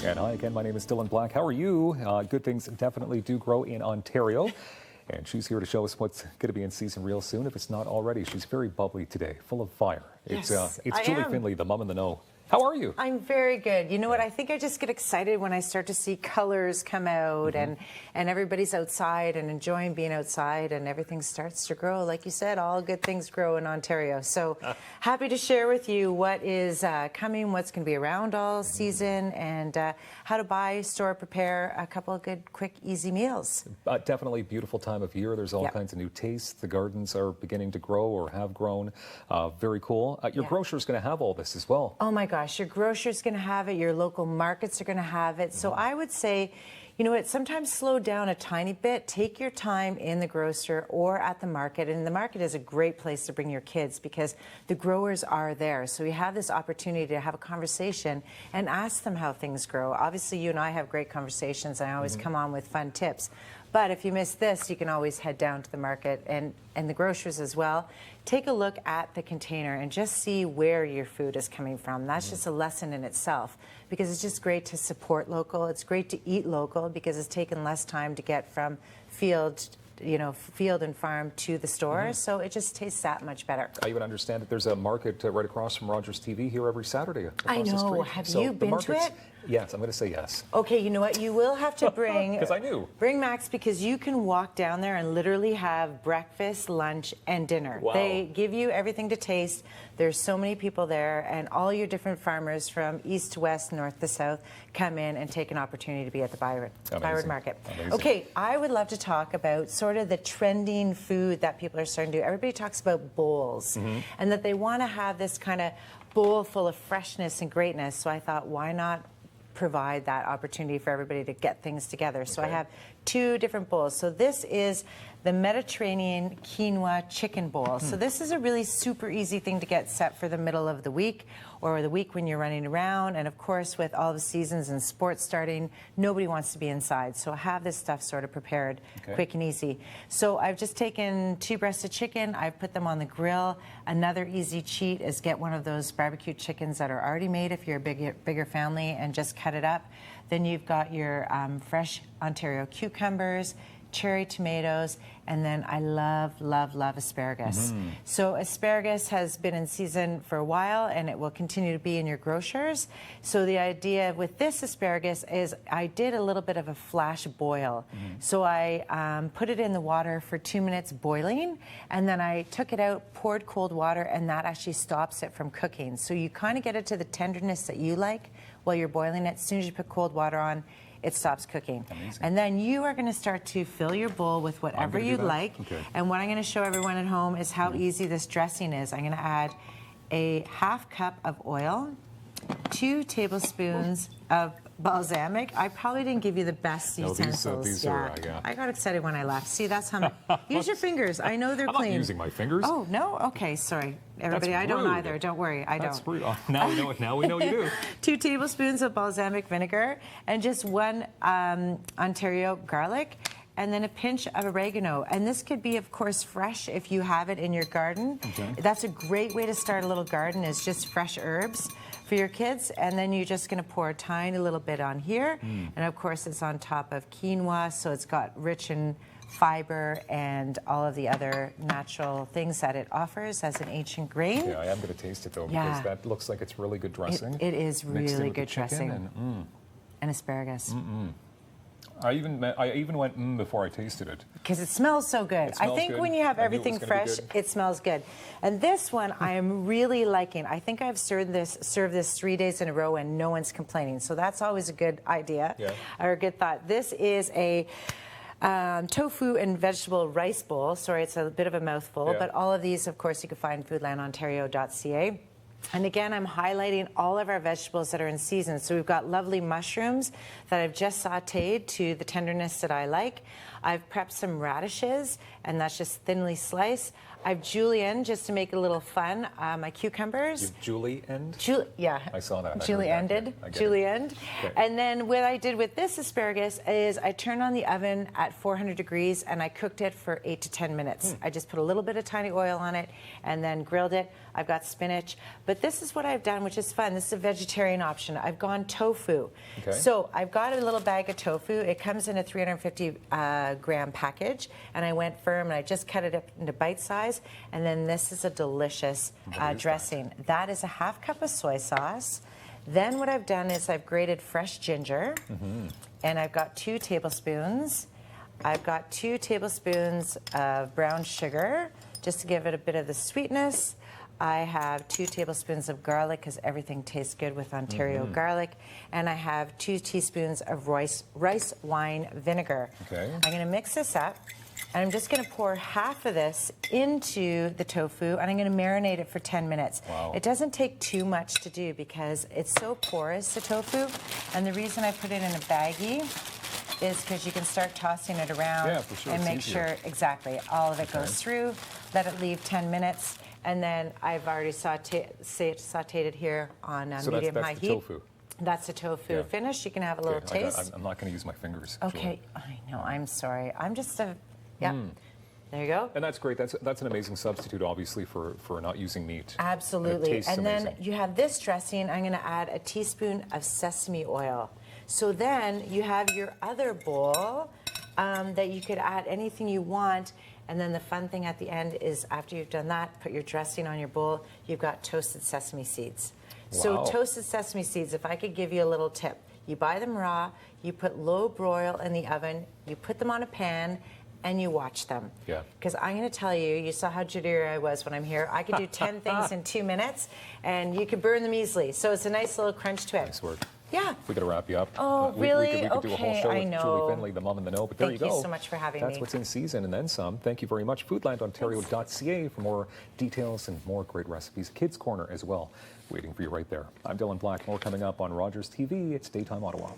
And hi again, my name is Dylan Black. How are you? Good things definitely do grow in Ontario. And she's here to show us what's going to be in season real soon, if it's not already. She's very bubbly today, full of fire. Yes, it's Julie Findlay, the mum in the know. How are you? I'm very good. You know what? I think I just get excited when I start to see colors come out and everybody's outside and enjoying being outside and everything starts to grow. Like you said, all good things grow in Ontario. So happy to share with you what is coming, what's going to be around all season, and how to buy, store, prepare a couple of good, quick, easy meals. Definitely beautiful time of year. There's all kinds of new tastes. The gardens are beginning to grow or have grown. Very cool. Your grocer's going to have all this as well. Oh my gosh, your grocer's going to have it, your local markets are going to have it. So I would say, you know what, sometimes slow down a tiny bit. Take your time in the grocer or at the market. And the market is a great place to bring your kids because the growers are there. So you have this opportunity to have a conversation and ask them how things grow. Obviously, you and I have great conversations. And I always come on with fun tips. But if you miss this, you can always head down to the market and the grocers as well. Take a look at the container and just see where your food is coming from. That's just a lesson in itself because it's just great to support local. It's great to eat local because it's taken less time to get from field and farm to the store, so it just tastes that much better. I even understand that there's a market right across from Rogers TV here every Saturday. I know. Have you been to it? Yes, I'm going to say yes. Okay, you know what? You will have to bring... Because I knew. Bring Max because you can walk down there and literally have breakfast, lunch, and dinner. Wow. They give you everything to taste. There's so many people there, and all your different farmers from east to west, north to south come in and take an opportunity to be at the Byward Market. Amazing. Okay, I would love to talk about sort of the trending food that people are starting to do. Everybody talks about bowls, and that they want to have this kind of bowl full of freshness and greatness. So I thought, why not provide that opportunity for everybody to get things together. So I have two different bowls. So this is the Mediterranean quinoa chicken bowl. So this is a really super easy thing to get set for the middle of the week or the week when you're running around. And of course, with all the seasons and sports starting, nobody wants to be inside. So I have this stuff sort of prepared quick and easy. So I've just taken 2 breasts of chicken. I've put them on the grill. Another easy cheat is get one of those barbecue chickens that are already made if you're a bigger family and just cut it up. Then you've got your fresh Ontario cucumbers, cherry tomatoes, and then I love, love, love asparagus. So asparagus has been in season for a while and it will continue to be in your grocers. So the idea with this asparagus is I did a little bit of a flash boil. So I put it in the water for 2 minutes boiling, and then I took it out, poured cold water, and that actually stops it from cooking. So you kind of get it to the tenderness that you like while you're boiling it. As soon as you put cold water on, it stops cooking. Amazing. And then you are going to start to fill your bowl with whatever you like. And what I'm going to show everyone at home is how easy this dressing is. I'm going to add a ½ cup of oil, 2 tablespoons of balsamic. I probably didn't give you the best utensils. These are, I got excited when I left. See, that's how. Use your fingers. I know they're clean. I'm not using my fingers. Oh no. Okay, sorry, everybody. I don't either. Don't worry. I That's don't. Rude. Oh, now we know it. Now we know you do. 2 tablespoons of balsamic vinegar and just 1 Ontario garlic. And then a pinch of oregano. And this could be, of course, fresh if you have it in your garden. That's a great way to start a little garden, is just fresh herbs for your kids. And then you're just going to pour a tiny little bit on here. And of course, it's on top of quinoa, so it's got rich in fiber and all of the other natural things that it offers as an ancient grain. Yeah, I am going to taste it, though, because that looks like it's really good dressing. It is really good dressing. And asparagus. I even went before I tasted it. Because it smells so good. I think when you have everything fresh, it smells good. And this one I am really liking. I think I've served this 3 days in a row and no one's complaining. So that's always a good idea or a good thought. This is a tofu and vegetable rice bowl. Sorry, it's a bit of a mouthful, but all of these, of course, you can find foodlandontario.ca. And again, I'm highlighting all of our vegetables that are in season. So we've got lovely mushrooms that I've just sautéed to the tenderness that I like. I've prepped some radishes, and that's just thinly sliced. I've julienne just to make it a little fun. My cucumbers. You've julienne? Yeah. I saw that. Julienne. Julienne. Okay. And then what I did with this asparagus is I turned on the oven at 400 degrees and I cooked it for 8 to 10 minutes. I just put a little bit of tiny oil on it and then grilled it. I've got spinach. But this is what I've done, which is fun. This is a vegetarian option. I've gone tofu. Okay. So I've got a little bag of tofu. It comes in a 350 gram package. And I went firm and I just cut it up into bite size. And then this is a delicious dressing. That is a half cup of soy sauce. Then what I've done is I've grated fresh ginger. And I've got 2 tablespoons. I've got 2 tablespoons of brown sugar, just to give it a bit of the sweetness. I have 2 tablespoons of garlic, because everything tastes good with Ontario garlic. And I have 2 teaspoons of rice wine vinegar. Okay. I'm going to mix this up. And I'm just going to pour half of this into the tofu, and I'm going to marinate it for 10 minutes. Wow. It doesn't take too much to do because it's so porous, the tofu. And the reason I put it in a baggie is because you can start tossing it around for sure. and It's make easier. sure exactly all of it goes through. Let it leave 10 minutes. And then I've already sauteed it here on So medium-high that's heat. the tofu. That's the tofu Yeah. finished. You can have a little Okay, taste. I'm not going to use my fingers. Okay, I know. I'm sorry. I'm just a... Yeah. There you go. And that's great. That's an amazing substitute, obviously, for not using meat. Absolutely. And it tastes And then amazing. you have this dressing. I'm going to add a teaspoon of sesame oil. So then you have your other bowl that you could add anything you want. And then the fun thing at the end is after you've done that, put your dressing on your bowl, you've got toasted sesame seeds. So Wow. toasted sesame seeds, if I could give you a little tip, you buy them raw, you put low broil in the oven, you put them on a pan, and you watch them. Yeah. Because I'm going to tell you, you saw how jittery I was when I'm here. I could do 10 things in 2 minutes, and you could burn them easily. So it's a nice little crunch to it. Nice work. Yeah. We got to wrap you up. Oh, We really? could do a whole Okay, show I with know. Julie Findlay, the mom in the know. But there Thank you go. you so much for having That's me. what's in season and then some. Thank you very much. Foodlandontario.ca for more details and more great recipes. Kids Corner as well, waiting for you right there. I'm Dylan Black. More coming up on Rogers TV. It's Daytime Ottawa.